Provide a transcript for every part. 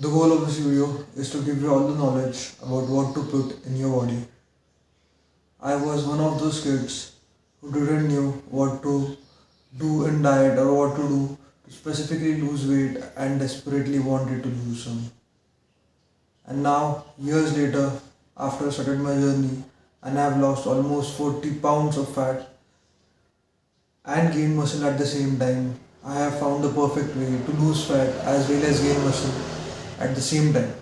The goal of this video is to give you all the knowledge about what to put in your body. I was one of those kids who didn't know what to do in diet or what to do to specifically lose weight and desperately wanted to lose some. And now, years later, after I started my journey and I have lost almost 40 pounds of fat and gain muscle at the same time, I have found the perfect way to lose fat as well as gain muscle at the same time.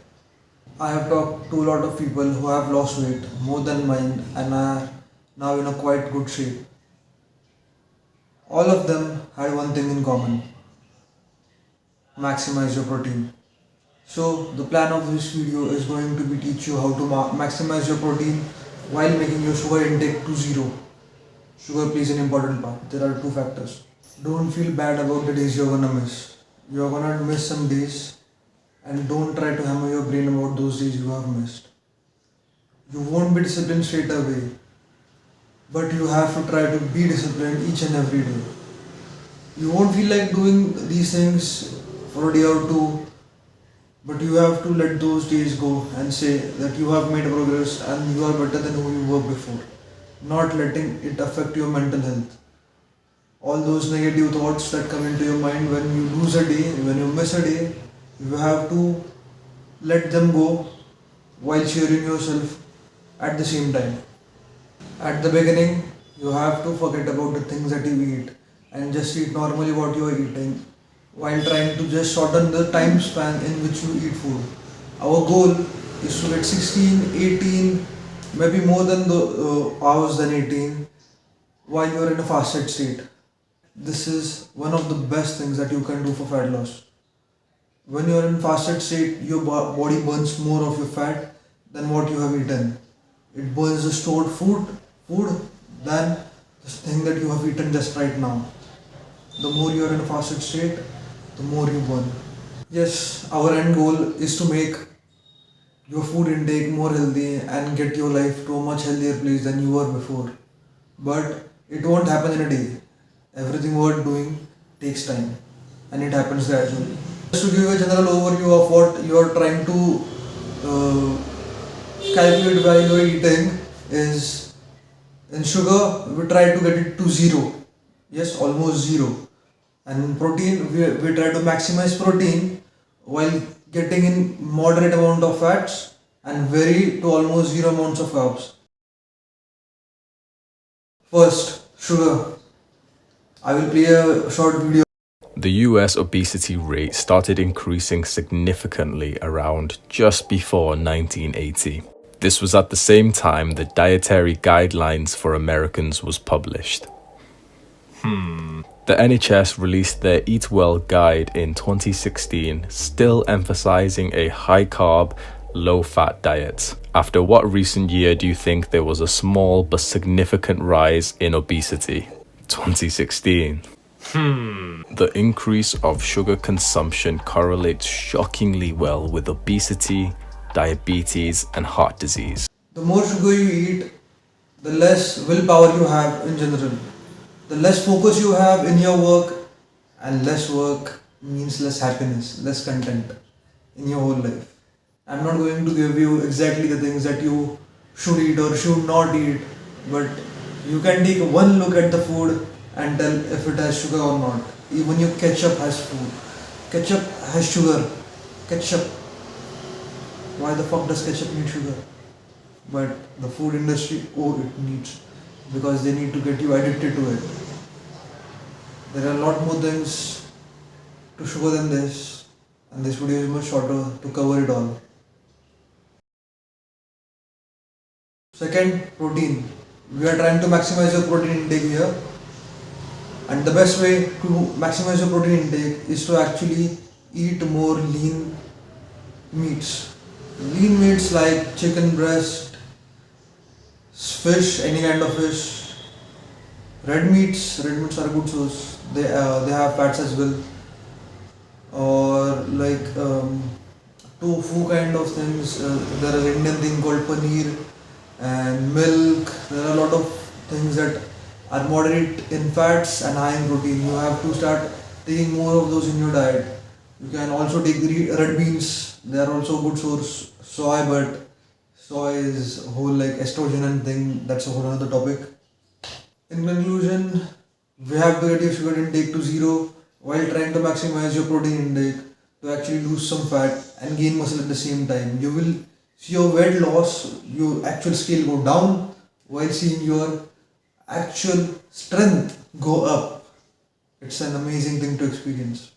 I have talked to a lot of people who have lost weight more than mine and are now in a quite good shape. All of them had one thing in common: maximize your protein. So, the plan of this video is going to be teach you how to maximize your protein while making your sugar intake to zero. Sugar plays an important part. There are two factors. Don't feel bad about the days you're gonna miss. You're gonna miss some days, and don't try to hammer your brain about those days you have missed. You won't be disciplined straight away, but you have to try to be disciplined each and every day. You won't feel like doing these things for a day or two, but you have to let those days go and say that you have made progress and you are better than who you were before. Not letting it affect your mental health. All those negative thoughts that come into your mind when you lose a day, when you miss a day, you have to let them go while cheering yourself at the same time. At the beginning, you have to forget about the things that you eat and just eat normally what you are eating while trying to just shorten the time span in which you eat food. Our goal is to get 16, 18, maybe more than the hours than 18 while you are in a fasted state. This is one of the best things that you can do for fat loss. When you are in fasted state, your body burns more of your fat than what you have eaten. It burns the stored food than the thing that you have eaten just right now. The more you are in a fasted state, the more you burn. Yes, our end goal is to make your food intake more healthy and get your life to a much healthier place than you were before. But it won't happen in a day. Everything worth doing takes time and it happens gradually. Just to give you a general overview of what you are trying to calculate while you are eating is, in sugar we try to get it to zero. Yes, almost zero. And in protein we try to maximize protein while getting in moderate amount of fats and very to almost zero amounts of carbs. First, sugar. I will play a short video. The US obesity rate started increasing significantly around just before 1980. This was at the same time the Dietary Guidelines for Americans was published. The NHS released their Eat Well guide in 2016, still emphasizing a high-carb, low-fat diet. After what recent year do you think there was a small but significant rise in obesity? 2016. The increase of sugar consumption correlates shockingly well with obesity, diabetes, and heart disease. The more sugar you eat, the less willpower you have in general. The less focus you have in your work, and less work means less happiness, less content in your whole life. I'm not going to give you exactly the things that you should eat or should not eat, but you can take one look at the food and tell if it has sugar or not. Even your ketchup has food. Ketchup has sugar. Ketchup. Why the fuck does ketchup need sugar? But the food industry, oh, it needs, because they need to get you addicted to it. There are a lot more things to sugar than this, and this video is much shorter to cover it all. Second, protein. We are trying to maximize your protein intake here, and the best way to maximize your protein intake is to actually eat more lean meats. Lean meats like chicken breast, fish, any kind of fish. Red meats are a good source. They have fats as well. Or like tofu kind of things. There is an Indian thing called paneer and milk. There are a lot of things that are moderate in fats and high in protein. You have to start taking more of those in your diet. You can also take red beans. They are also a good source. Soy, but soy is a whole like estrogen and thing. That's a whole other topic. In conclusion, we have to get your sugar intake to zero while trying to maximize your protein intake to actually lose some fat and gain muscle at the same time. You will see your weight loss, your actual scale go down while seeing your actual strength go up. It's an amazing thing to experience.